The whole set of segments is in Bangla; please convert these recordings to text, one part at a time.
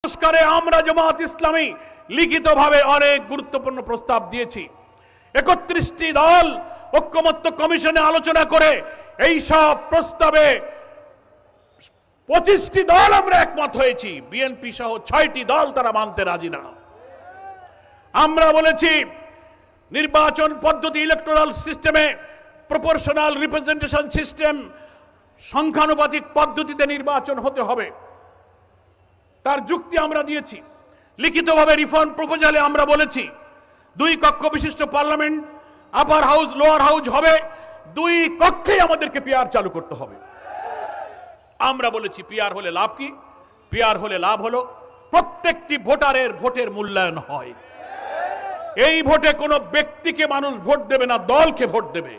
সংস্কারে আমরা জামাত ইসলামী লিখিতভাবে অনেক গুরুত্বপূর্ণ প্রস্তাব দিয়েছি। ৩১টি দল ঐক্যমত্য কমিশনে আলোচনা করে এই সব প্রস্তাবে ২৫টি দল আমরা একমত হয়েছি। বিএনপি সহ ৬টি দল তারা মানতে রাজি না। আমরা বলেছি নির্বাচন পদ্ধতি ইলেকটোরাল সিস্টেমে প্রপোর্শনাল রিপ্রেজেন্টেশন সিস্টেম, সংখ্যানুপাতিক পদ্ধতিতে নির্বাচন হতে হবে। তার যুক্তি আমরা দিয়েছি। লিখিতভাবে রিফর্ম প্রপোজালে আমরা বলেছি ২ কক্ষ বিশিষ্ট পার্লামেন্ট, আপার হাউস লোয়ার হাউস হবে, ২ কক্ষেই আমাদেরকে পিআর চালু করতে হবে। আমরা বলেছি পিআর হলে লাভ কি? পিআর হলে লাভ হলো প্রত্যেকটি ভোটারের ভোটের মূল্যায়ন হয়। এই ভোটে কোনো ব্যক্তিকে মানুষ ভোট দেবে না, দলকে ভোট দেবে।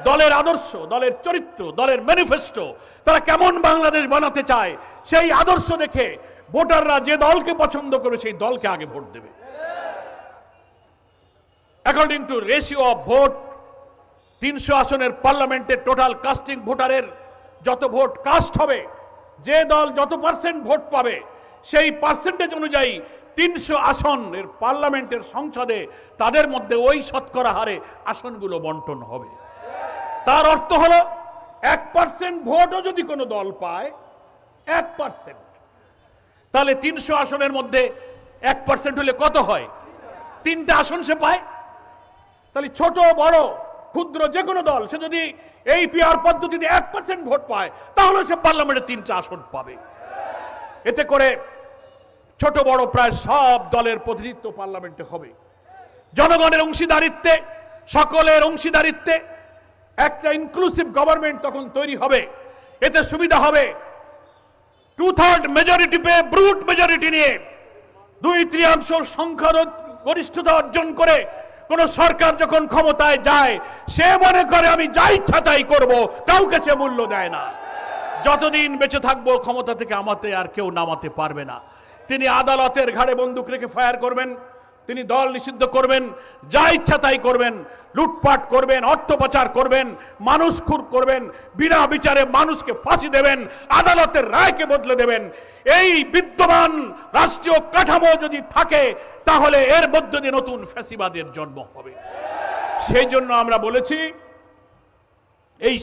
দলের আদর্শ, দলের চরিত্র, দলের ম্যানিফেস্টো, তারা কেমন বাংলাদেশ বানাতে চায় সেই আদর্শ দেখে ভোটাররা যে দলকে পছন্দ করে সেই দলকে আগে ভোট দেবে। According to ratio of vote, ৩০০ আসনের পার্লামেন্টের টোটাল কাস্টিং ভোটারের যত ভোট কাস্ট হবে, যে দল যত পার্সেন্ট ভোট পাবে সেই পার্সেন্টেজ অনুযায়ী ৩০০ আসনের পার্লামেন্টের সংসদে তাদের মধ্যে ওই শতকরা হারে আসনগুলো বন্টন হবে। তার অর্থ হলো ১% ভোটও যদি কোনো দল পায়, ১%, তাহলে ৩০০ আসনের মধ্যে ১% হলে কত হয়? ৩টা আসন সে পায়। তাহলে ছোট বড় ক্ষুদ্র যে কোনো দল সে যদি এই পিআর পদ্ধতিতে ১% ভোট পায় তাহলে সে পার্লামেন্টে ৩টা আসন পাবে। এতে করে ছোট বড় প্রায় সব দলের প্রতিনিধিত্ব পার্লামেন্টে হবে। জনগণের অংশীদারিত্বে, সকলের অংশীদারিত্বে একটা ইনক্লুসিভ গভর্নমেন্ট তখন তৈরি হবে। এতে সুবিধা হবে 2/3 মেজরিটি পেয়ে ব্রুট মেজরিটি নিয়ে 2/3 সংখ্যাগরিষ্ঠতা অর্জন করে কোন সরকার যখন ক্ষমতায় যায় সে মনে করে আমি যা ইচ্ছা তাই করব, কাউকে সে মূল্য দেয় না। যতদিন বেঁচে থাকবো ক্ষমতা থেকে আমাতে আর কেউ নামাতে পারবে না। তিনি আদালতের ঘাড়ে বন্দুক রেখে ফায়ার করবেন, তিনি দল নিষিদ্ধ করবেন, যা ইচ্ছা তাই করবেন, লুটপাট করবেন, অর্থ পাচার করবেন, মানুষ খুন করবেন, বিনা বিচারে মানুষকে ফাঁসি দেবেন, আদালতের রায়কে বদলে দেবেন। এই বিদ্যমান রাষ্ট্রীয় কাঠামো যদি থাকে তাহলে এর মধ্য দিয়ে নতুন ফ্যাসিবাদের জন্ম হবে। সেই জন্য আমরা বলেছি